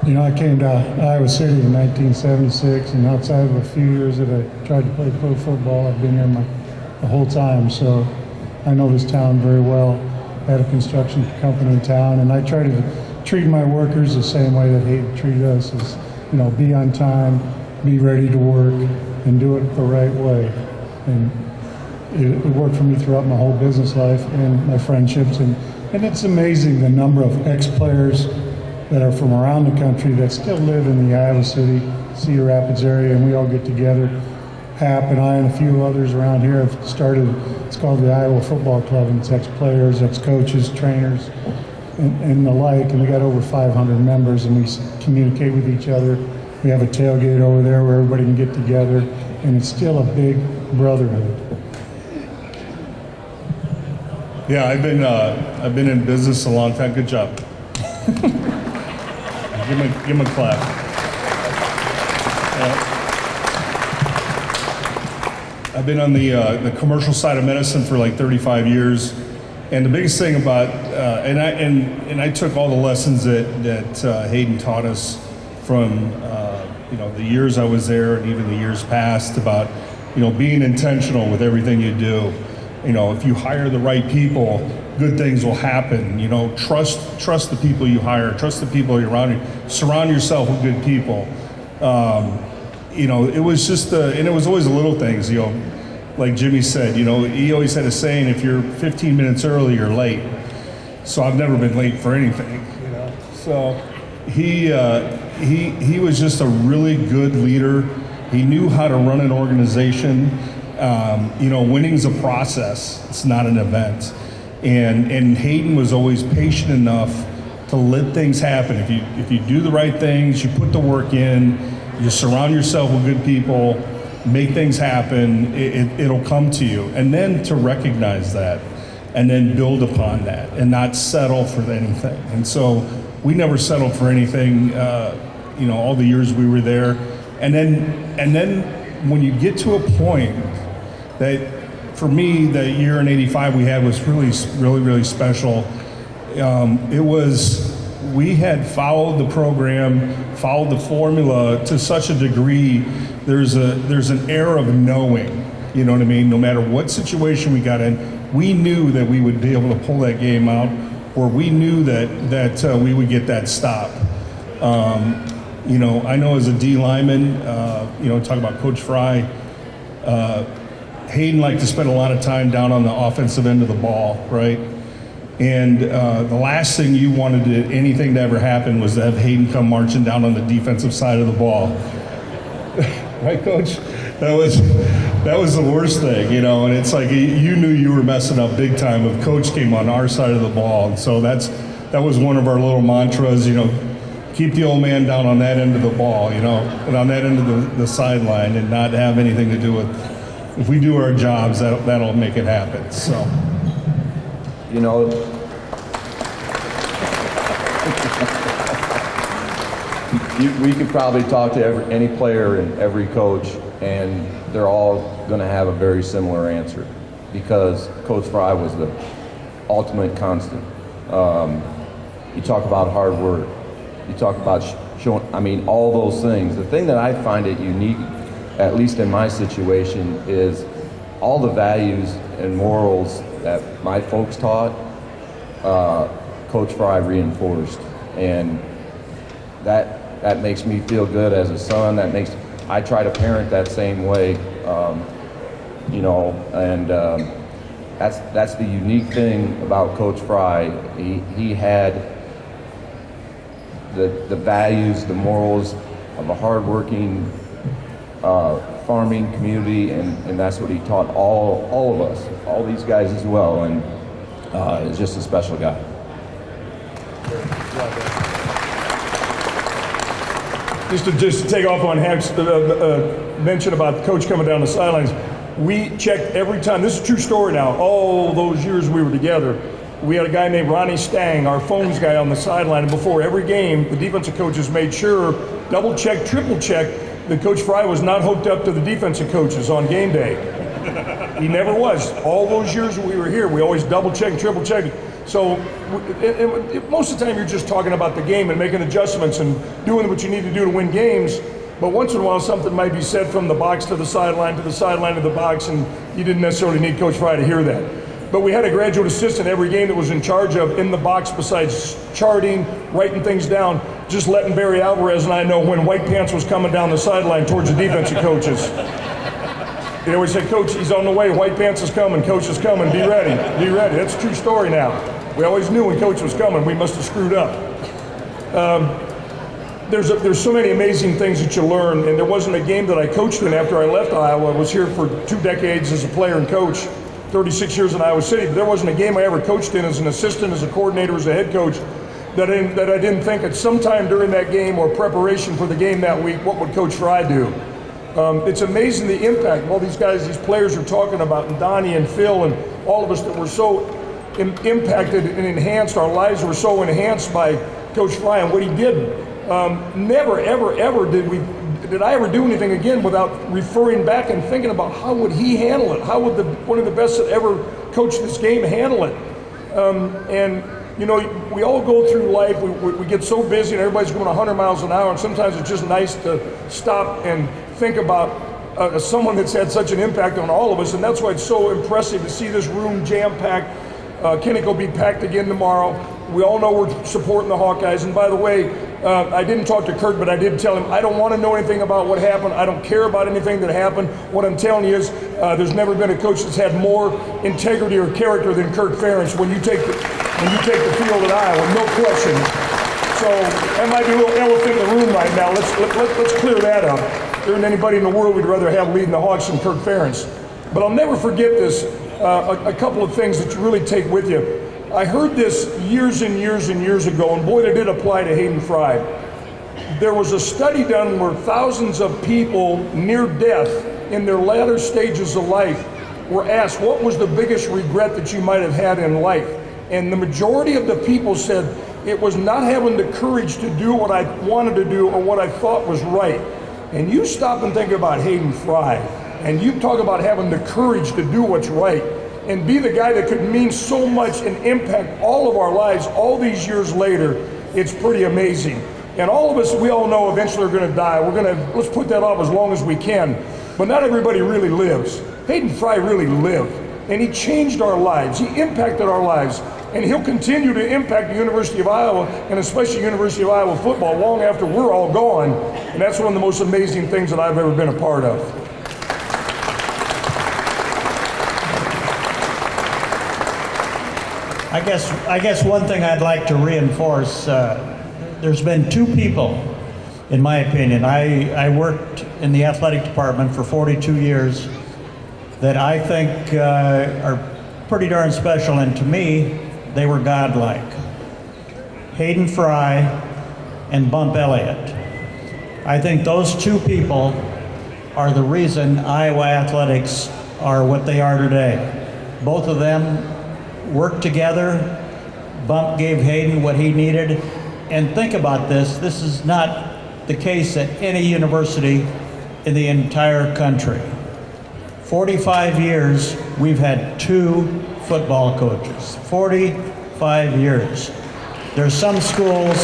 You know, I came to Iowa City in 1976, and outside of a few years that I tried to play pro football, I've been here the whole time, so I know this town very well. I had a construction company in town, and I try to treat my workers the same way that Hayden treated us, is, you know, be on time, be ready to work, and do it the right way. And it worked for me throughout my whole business life and my friendships, and it's amazing the number of ex-players that are from around the country that still live in the Iowa City, Cedar Rapids area, and we all get together. Hap and I and a few others around here have started, it's called the Iowa Football Club, and it's ex-players, ex-coaches, trainers, and the like, and we got over 500 members, and we communicate with each other. We have a tailgate over there where everybody can get together, and it's still a big brotherhood. Yeah, I've been in business a long time. Good job. Give him a clap. I've been on the commercial side of medicine for like 35 years, and the biggest thing about and I took all the lessons that Hayden taught us from the years I was there and even the years past about being intentional with everything you do. If you hire the right people, good things will happen. Trust the people you hire, trust the people you're around you, surround yourself with good people. It was just and it was always the little things, like Jimmy said, he always had a saying, if you're 15 minutes early, you're late. So I've never been late for anything, So he was just a really good leader. He knew how to run an organization. Winning's a process, it's not an event. And Hayden was always patient enough to let things happen. If you do the right things, you put the work in, you surround yourself with good people, make things happen, it'll come to you. And then to recognize that, and then build upon that, and not settle for anything. And so we never settled for anything, all the years we were there. And then when you get to a point that, for me, the year in '85 we had was really, really, really special. We had followed the program, followed the formula to such a degree. There's an air of knowing, you know what I mean? No matter what situation we got in, we knew that we would be able to pull that game out, or we knew that we would get that stop. I know as a D lineman, talk about Coach Fry, Hayden liked to spend a lot of time down on the offensive end of the ball, right? And the last thing you wanted anything to ever happen was to have Hayden come marching down on the defensive side of the ball. Right, Coach? That was the worst thing, and it's like you knew you were messing up big time if Coach came on our side of the ball. And so that was one of our little mantras, keep the old man down on that end of the ball, and on that end of the sideline, and not have anything to do with, if we do our jobs, that'll make it happen. So, we could probably talk to any player and every coach, and they're all going to have a very similar answer, because Coach Fry was the ultimate constant. You talk about hard work. You talk about showing, all those things. The thing that I find it unique, at least in my situation, is all the values and morals that my folks taught, Coach Fry reinforced. And that makes me feel good as a son. I try to parent that same way, that's the unique thing about Coach Fry. He had the values, the morals of a hardworking farming community, and that's what he taught all of us, all these guys as well, and is just a special guy. Just to take off on Hap's mention about the coach coming down the sidelines, we checked every time. This is a true story now. All those years we were together, we had a guy named Ronnie Stang, our phones guy, on the sideline, and before every game, the defensive coaches made sure, double check, triple check, that Coach Fry was not hooked up to the defensive coaches on game day. He never was. All those years we were here, we always double check and triple check. So most of the time you're just talking about the game and making adjustments and doing what you need to do to win games. But once in a while something might be said from the box to the sideline to the box, and you didn't necessarily need Coach Fry to hear that. But we had a graduate assistant every game that was in charge of, in the box, besides charting, writing things down, just letting Barry Alvarez and I know when White Pants was coming down the sideline towards the defensive coaches. They always say, Coach, he's on the way, White Pants is coming, Coach is coming, be ready, be ready. That's a true story now. We always knew when Coach was coming, we must have screwed up. There's so many amazing things that you learn, and there wasn't a game that I coached in after I left Iowa. I was here for 2 decades as a player and coach, 36 years in Iowa City, but there wasn't a game I ever coached in as an assistant, as a coordinator, as a head coach, that I didn't think at some time during that game or preparation for the game that week, what would Coach Fry do? It's amazing the impact all these guys, these players are talking about, and Donnie and Phil and all of us that were so impacted and enhanced, our lives were so enhanced by Coach Fry and what he did. Never, ever, ever did I ever do anything again without referring back and thinking about how would he handle it? How would one of the best that ever coached this game handle it? And you know, we all go through life, we get so busy and everybody's going 100 miles an hour, and sometimes it's just nice to stop and think about someone that's had such an impact on all of us, and that's why it's so impressive to see this room jam-packed. Kinnick will be packed again tomorrow. We all know we're supporting the Hawkeyes, and by the way, I didn't talk to Kirk, but I did tell him I don't want to know anything about what happened. I don't care about anything that happened. What I'm telling you is there's never been a coach that's had more integrity or character than Kirk Ferentz when you take the field at Iowa, no question. So that might be a little elephant in the room right now. Let's clear that up. There isn't anybody in the world we'd rather have leading the Hawks than Kirk Ferentz. But I'll never forget this, a couple of things that you really take with you. I heard this years and years and years ago, and boy, it did apply to Hayden Fry. There was a study done where thousands of people near death in their latter stages of life were asked, what was the biggest regret that you might have had in life? And the majority of the people said, it was not having the courage to do what I wanted to do or what I thought was right. And you stop and think about Hayden Fry, and you talk about having the courage to do what's right and be the guy that could mean so much and impact all of our lives all these years later. It's pretty amazing. And all of us, we all know eventually we're gonna die. Let's put that off as long as we can. But not everybody really lives. Hayden Fry really lived, and he changed our lives. He impacted our lives, and he'll continue to impact the University of Iowa, and especially University of Iowa football, long after we're all gone. And that's one of the most amazing things that I've ever been a part of. I guess one thing I'd like to reinforce, there's been 2 people, in my opinion. I worked in the athletic department for 42 years that I think are pretty darn special, and to me, they were godlike. Hayden Fry and Bump Elliott. I think those 2 people are the reason Iowa athletics are what they are today. Both of them worked together. Bump gave Hayden what he needed. And think about this, this is not the case at any university in the entire country. 45 years, we've had 2 football coaches. 45 years. There's some schools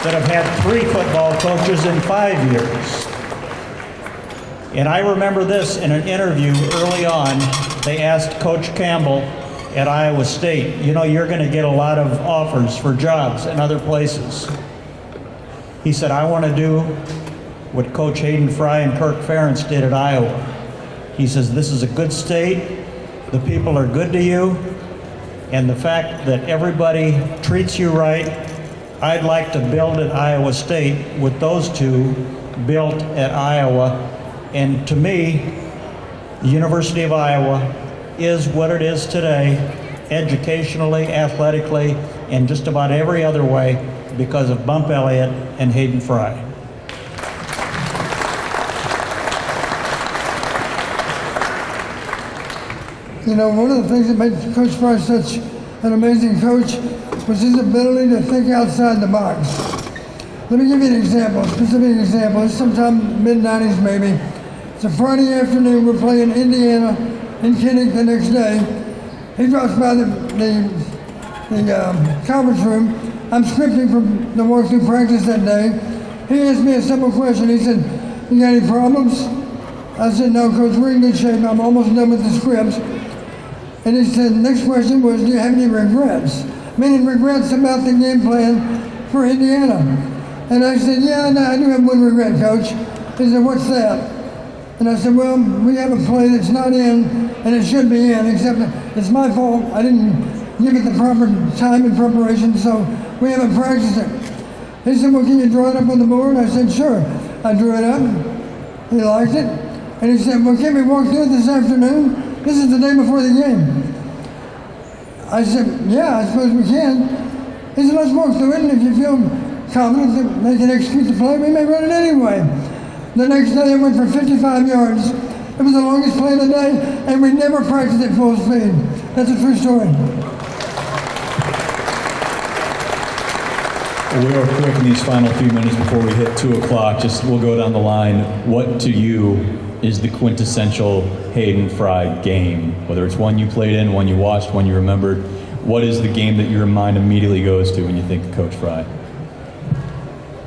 that have had 3 football coaches in 5 years. And I remember this in an interview early on. They asked Coach Campbell at Iowa State, you know, you're going to get a lot of offers for jobs in other places. He said, I want to do what Coach Hayden Fry and Kirk Ferentz did at Iowa. He says, this is a good state, the people are good to you, and the fact that everybody treats you right, I'd like to build at Iowa State with those 2 built at Iowa. And to me, the University of Iowa is what it is today, educationally, athletically, and just about every other way because of Bump Elliott and Hayden Fry. You know, one of the things that made Coach Fry such an amazing coach was his ability to think outside the box. Let me give you an example, a specific example. It's sometime mid-90s maybe. It's a Friday afternoon, we're playing Indiana in Kinnick the next day. He drops by the conference room. I'm scripting from the walkthrough practice that day. He asked me a simple question. He said, "You got any problems?" I said, "No, Coach, we're in good shape. I'm almost done with the scripts." And he said, next question was, "Do you have any regrets?" Meaning regrets about the game plan for Indiana. And I said, "Yeah, no, I do have one regret, Coach." He said, "What's that?" And I said, "Well, we have a play that's not in, and it should be in, except it's my fault. I didn't give it the proper time and preparation, so we haven't practiced it." He said, "Well, can you draw it up on the board?" I said, "Sure." I drew it up. He liked it. And he said, "Well, can we walk through it this afternoon? This is the day before the game." I said, "Yeah, I suppose we can." He said, "Let's walk through it, and if you feel confident that they can execute the play, we may run it anyway." The next day, it went for 55 yards. It was the longest play of the day, and we never practiced at full speed. That's a true story. Real quick in these final few minutes before we hit 2 o'clock, we'll go down the line. What to you is the quintessential Hayden Fry game? Whether it's one you played in, one you watched, one you remembered, what is the game that your mind immediately goes to when you think of Coach Fry?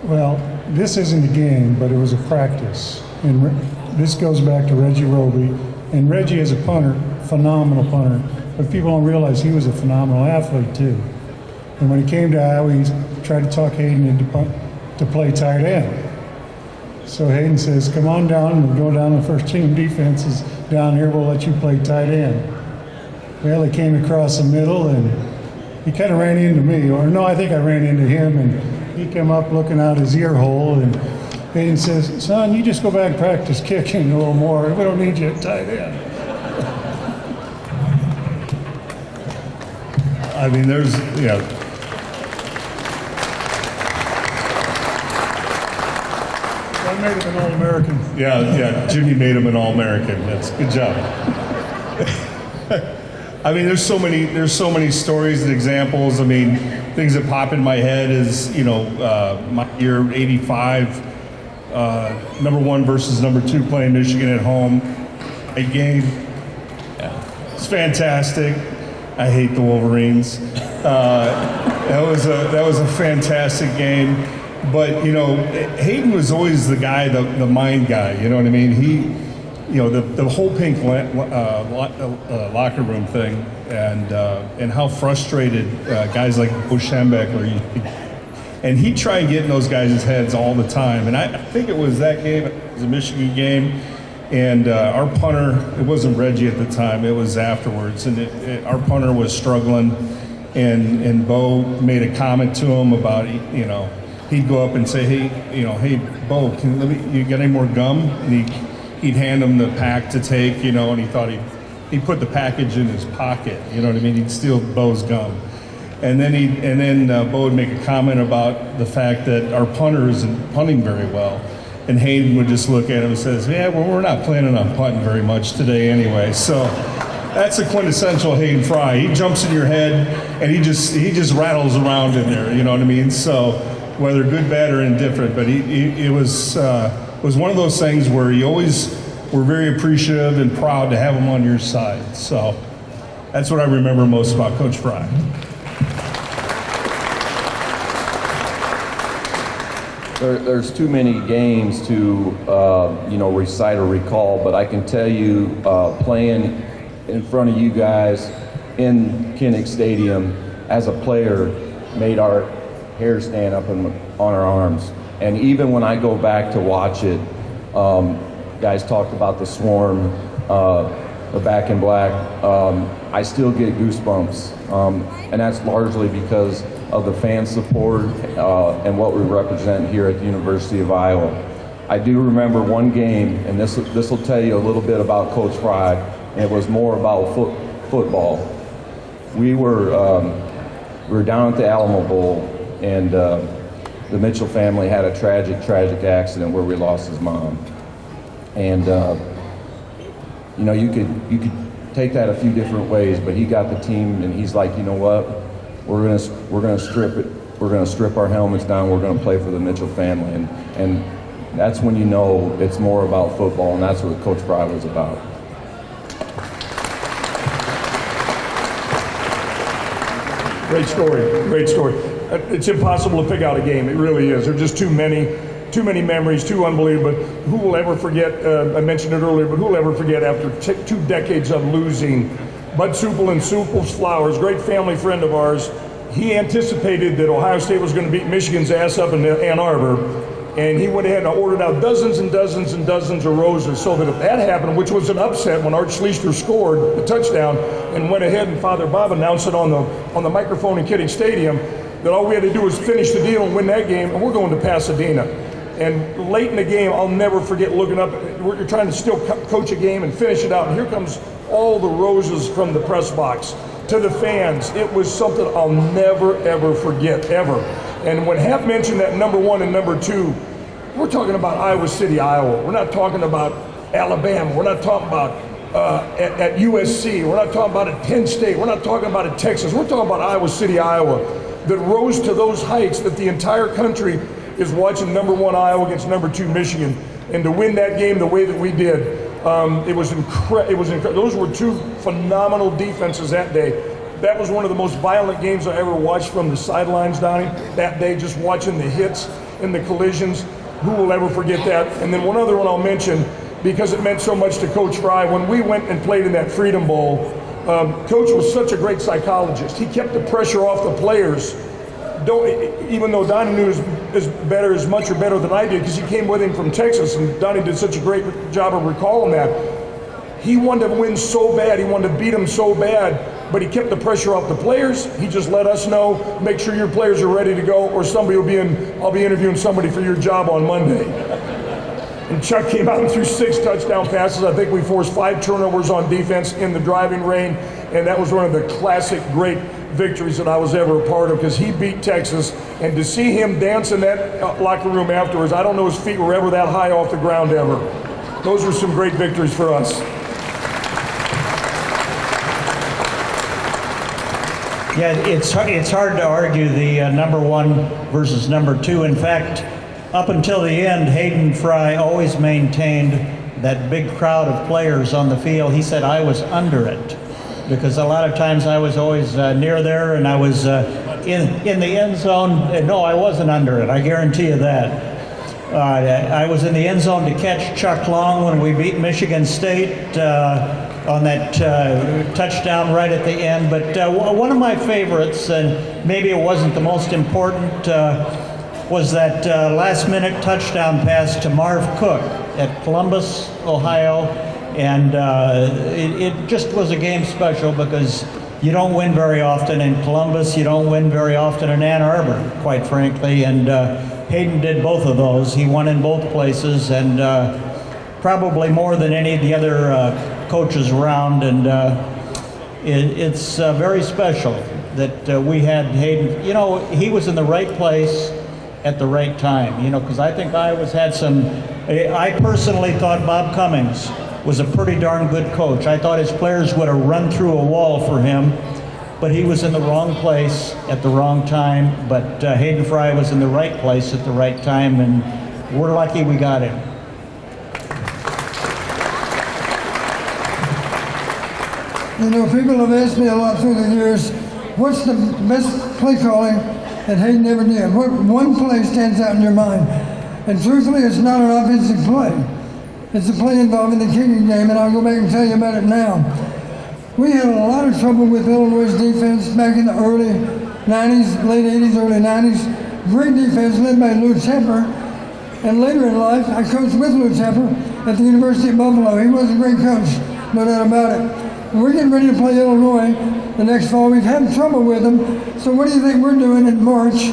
Well, this isn't a game, but it was a practice. And this goes back to Reggie Roby. And Reggie is a punter, phenomenal punter. But people don't realize he was a phenomenal athlete too. And when he came to Iowa, he tried to talk Hayden into to play tight end. So Hayden says, "Come on down, we'll go down to first team defenses down here, we'll let you play tight end." Well, he came across the middle and he kind of ran into me, or no, I think I ran into him, and he came up looking out his ear hole, and Hayden says, "Son, you just go back and practice kicking a little more. We don't need you at tight end." I mean, I made him an All-American. Yeah, Jimmy made him an All-American. That's good job. I mean, there's so many stories and examples. I mean, things that pop in my head is, my year '85, number 1 versus number 2 playing Michigan at home. A game. It's fantastic. I hate the Wolverines. That was a fantastic game. But Hayden was always the guy, the mind guy. You know what I mean? He, the whole pink locker room thing, and how frustrated guys like Schembeck and he tried getting those guys' heads all the time. And I think it was that game. It was a Michigan game, and our punter, it wasn't Reggie at the time. It was afterwards, and our punter was struggling, and Bo made a comment to him about he'd go up and say, "Hey, hey, Bo, you got any more gum?" And he'd hand him the pack to take, and he thought he'd put the package in his pocket. You know what I mean? He'd steal Bo's gum, and then Bo would make a comment about the fact that our punter isn't punting very well, and Hayden would just look at him and says, "Yeah, well, we're not planning on punting very much today anyway." So that's a quintessential Hayden Fry. He jumps in your head and he just rattles around in there. You know what I mean? So whether good, bad, or indifferent, but it was one of those things where you always were very appreciative and proud to have him on your side. So that's what I remember most about Coach Fry. There's too many games to recite or recall, but I can tell you playing in front of you guys in Kinnick Stadium as a player made our hair stand up on our arms. And even when I go back to watch it, guys talked about the Swarm, the Back in Black, I still get goosebumps. And that's largely because of the fan support and what we represent here at the University of Iowa. I do remember one game, and this will tell you a little bit about Coach Fry, and it was more about football. We were down at the Alamo Bowl, and the Mitchell family had a tragic accident where we lost his mom. And you know, you could take that a few different ways, but he got the team, and he's like, you know what? We're gonna strip it. We're gonna strip our helmets down. We're gonna play for the Mitchell family, and that's when you know it's more about football, and that's what Coach Fry was about. Great story. It's impossible to pick out a game. It really is. There are just too many memories, too unbelievable. But who will ever forget, I mentioned it earlier, but who will ever forget after 2 decades of losing, Bud Supple and Supple's Flowers, great family friend of ours, he anticipated that Ohio State was going to beat Michigan's ass up in Ann Arbor, and he went ahead and ordered out dozens and dozens and dozens of roses, so that if that happened, which was an upset when Art Schleister scored the touchdown and went ahead and Father Bob announced it on the microphone in Kitty Stadium, that all we had to do was finish the deal and win that game, and we're going to Pasadena. And late in the game, I'll never forget looking up, you're trying to still coach a game and finish it out, and here comes all the roses from the press box to the fans. It was something I'll never, ever forget, ever. And when Hap mentioned that number 1 and number 2, we're talking about Iowa City, Iowa. We're not talking about Alabama. We're not talking about at USC. We're not talking about at Penn State. We're not talking about at Texas. We're talking about Iowa City, Iowa, that rose to those heights that the entire country is watching number 1 Iowa against number 2 Michigan. And to win that game the way that we did, it was incredible. Those were 2 phenomenal defenses that day. That was one of the most violent games I ever watched from the sidelines, Donnie, that day, just watching the hits and the collisions. Who will ever forget that? And then one other one I'll mention, because it meant so much to Coach Fry, when we went and played in that Freedom Bowl, Coach was such a great psychologist. He kept the pressure off the players. Even though Donnie knew as much or better than I did, because he came with him from Texas, and Donnie did such a great job of recalling that. He wanted to win so bad, he wanted to beat them so bad, but he kept the pressure off the players. He just let us know, make sure your players are ready to go, or somebody I'll be interviewing somebody for your job on Monday. And Chuck came out and threw 6 touchdown passes. I think we forced 5 turnovers on defense in the driving rain, and that was one of the classic great victories that I was ever a part of, because he beat Texas, and to see him dance in that locker room afterwards, I don't know his feet were ever that high off the ground ever. Those were some great victories for us. Yeah, it's hard to argue the number 1 versus number 2. In fact, up until the end, Hayden Fry always maintained that big crowd of players on the field. He said I was under it, because a lot of times I was always near there, and I was in the end zone. No, I wasn't under it, I guarantee you that. I was in the end zone to catch Chuck Long when we beat Michigan State on that touchdown right at the end. But one of my favorites, and maybe it wasn't the most important, was that last-minute touchdown pass to Marv Cook at Columbus, Ohio. And it just was a game special, because you don't win very often in Columbus, you don't win very often in Ann Arbor, quite frankly, and Hayden did both of those. He won in both places, and probably more than any of the other coaches around, and it's very special that we had Hayden. You know, he was in the right place at the right time, you know, because I think Iowa's had I personally thought Bob Cummings was a pretty darn good coach. I thought his players would have run through a wall for him, but he was in the wrong place at the wrong time. But Hayden Fry was in the right place at the right time, and we're lucky we got him. You know, people have asked me a lot through the years, what's the best play calling that Hayden ever did? What one play stands out in your mind? And truthfully, it's not an offensive play. It's a play involving the kicking game, and I'll go back and tell you about it now. We had a lot of trouble with Illinois' defense back in the early 90s, late 80s, early 90s. Great defense led by Lou Tepper. And later in life, I coached with Lou Tepper at the University of Buffalo. He was a great coach, no doubt about it. And we're getting ready to play Illinois the next fall. We've had trouble with them. So what do you think we're doing in March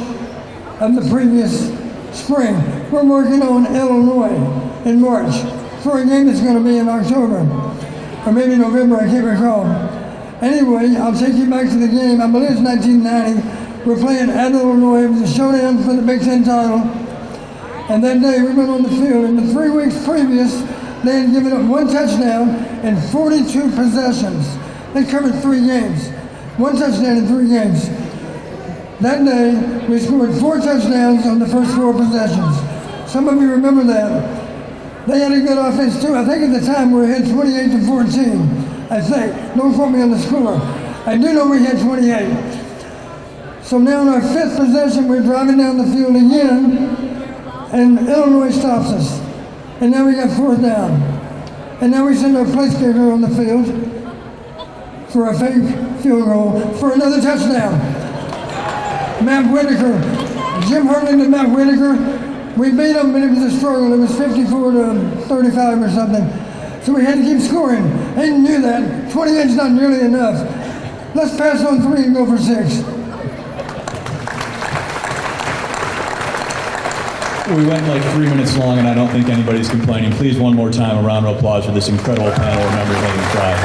of the previous spring? we're working on Illinois in March for a game that's going to be in October, or maybe November, I can't recall. Anyway, I'll take you back to the game. I believe it's 1990. We're playing at Illinois. It was a showdown for the Big Ten title. And that day we went on the field. In the 3 weeks previous, they had given up 1 touchdown and 42 possessions. They covered 3 games. 1 touchdown in 3 games. That day, we scored 4 touchdowns on the first 4 possessions. Some of you remember that. They had a good offense too. I think at the time we were ahead 28-14. I think. Don't quote me on the score. I do know we had 28. So now on our 5th possession, we're driving down the field again, and Illinois stops us. And now we got 4th down. And now we send our place kicker on the field for a fake field goal for another touchdown. Matt Whitaker, Jim Hartland and Matt Whitaker, we beat them, but it was a struggle. It was 54-35 or something. So we had to keep scoring. Hayden knew that. 28 is not nearly enough. Let's pass on 3 and go for 6. We went like 3 minutes long, and I don't think anybody's complaining. Please, one more time, a round of applause for this incredible panel of members of Hayden Fry.